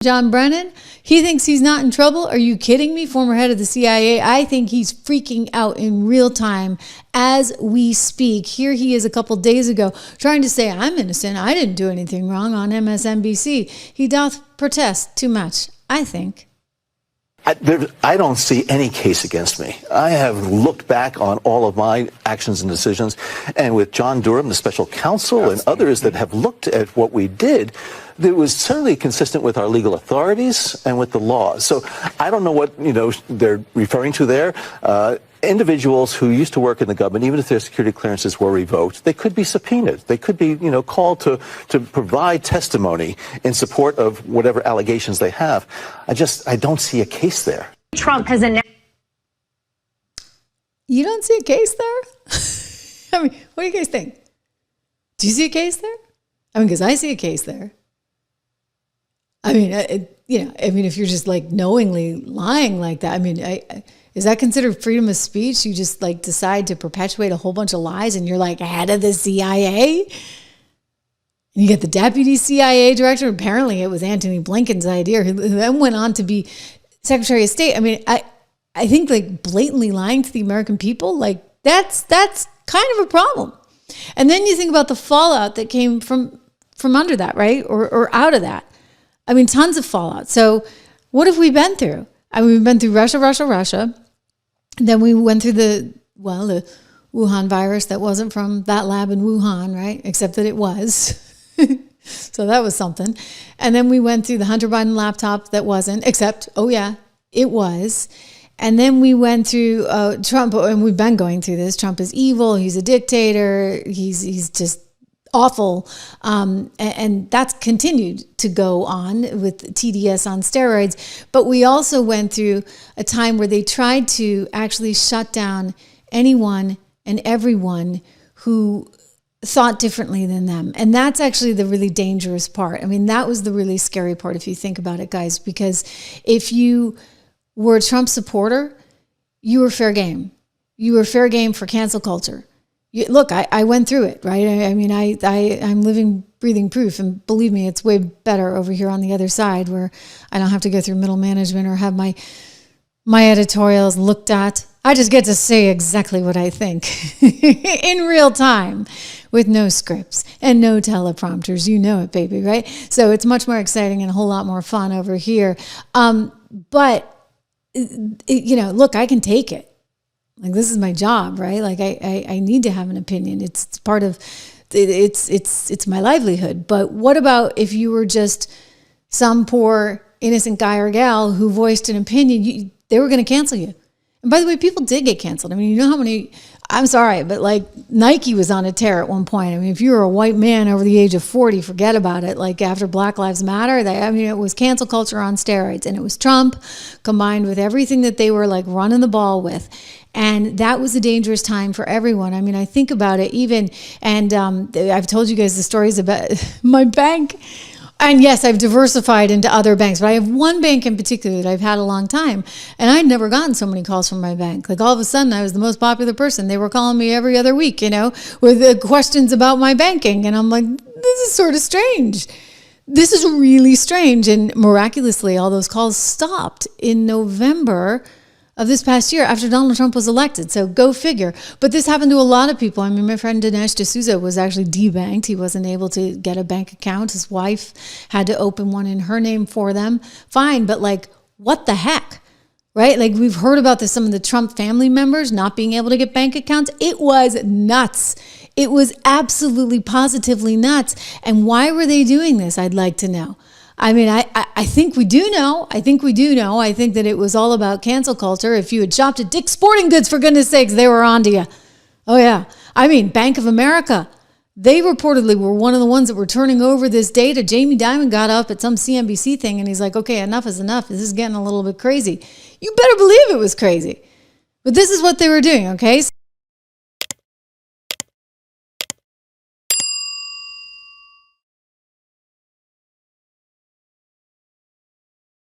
John Brennan, he thinks he's not in trouble. Are you kidding me? Former head of the CIA. I think he's freaking out in real time as we speak. Here he is a couple days ago trying to say, I'm innocent. I didn't do anything wrong on MSNBC. He doth protest too much, I think. I don't see any case against me. I have looked back on all of my actions and decisions, and with John Durham, the special counsel, and others that have looked at what we did, it was certainly consistent with our legal authorities and with the law. So I don't know what they're referring to there. Individuals who used to work in the government, even if their security clearances were revoked, they could be subpoenaed. They could be, called to provide testimony in support of whatever allegations they have. I don't see a case there. Trump has announced. You don't see a case there? I mean, what do you guys think? Do you see a case there? I mean, because I see a case there. I mean, if you're just like knowingly lying like that, I mean, is that considered freedom of speech? You just like decide to perpetuate a whole bunch of lies and you're like head of the CIA? And you get the deputy CIA director. Apparently it was Antony Blinken's idea, who then went on to be Secretary of State. I mean, I think like blatantly lying to the American people, like that's kind of a problem. And then you think about the fallout that came from under that, right? Or out of that. I mean, tons of fallout. So what have we been through? I mean, we've been through Russia. Then we went through the Wuhan virus that wasn't from that lab in Wuhan, right? Except that it was. So that was something. And then we went through the Hunter Biden laptop that wasn't, except, it was. And then we went through Trump, and we've been going through this. Trump is evil. He's a dictator. He's just awful. And that's continued to go on with TDS on steroids. But we also went through a time where they tried to actually shut down anyone and everyone who thought differently than them. And that's actually the really dangerous part. I mean, that was the really scary part if you think about it, guys, because if you were a Trump supporter, you were fair game. You were fair game for cancel culture. Look, I went through it, right? I mean, I'm living, breathing proof. And believe me, it's way better over here on the other side where I don't have to go through middle management or have my editorials looked at. I just get to say exactly what I think in real time with no scripts and no teleprompters. You know it, baby, right? So it's much more exciting and a whole lot more fun over here. But, look, I can take it. Like, this is my job, right? Like I need to have an opinion. It's part of it's my livelihood. But what about if you were just some poor innocent guy or gal who voiced an opinion? They were going to cancel you. And by the way, people did get canceled. I mean, you know how many, I'm sorry, but like Nike was on a tear at one point. I mean, if you were a white man over the age of 40, forget about it. Like after Black Lives Matter, it was cancel culture on steroids, and it was Trump combined with everything that they were like running the ball with. And that was a dangerous time for everyone. I mean, I think about it even, and I've told you guys the stories about my bank. And yes, I've diversified into other banks, but I have one bank in particular that I've had a long time. And I'd never gotten so many calls from my bank. Like all of a sudden, I was the most popular person. They were calling me every other week, with questions about my banking. And I'm like, this is sort of strange. This is really strange. And miraculously, all those calls stopped in November of this past year after Donald Trump was elected. So go figure. But this happened to a lot of people. I mean, my friend Dinesh D'Souza was actually debanked. He wasn't able to get a bank account. His wife had to open one in her name for them. Fine, but like, what the heck? Right? Like, we've heard about this, some of the Trump family members not being able to get bank accounts. It was nuts. It was absolutely positively nuts. And why were they doing this? I'd like to know. I mean, I think we do know. I think that it was all about cancel culture. If you had shopped at Dick's Sporting Goods, for goodness sakes, they were on to you. Oh, yeah. I mean, Bank of America, they reportedly were one of the ones that were turning over this data. Jamie Dimon got up at some CNBC thing, and he's like, okay, enough is enough. This is getting a little bit crazy. You better believe it was crazy. But this is what they were doing, okay? So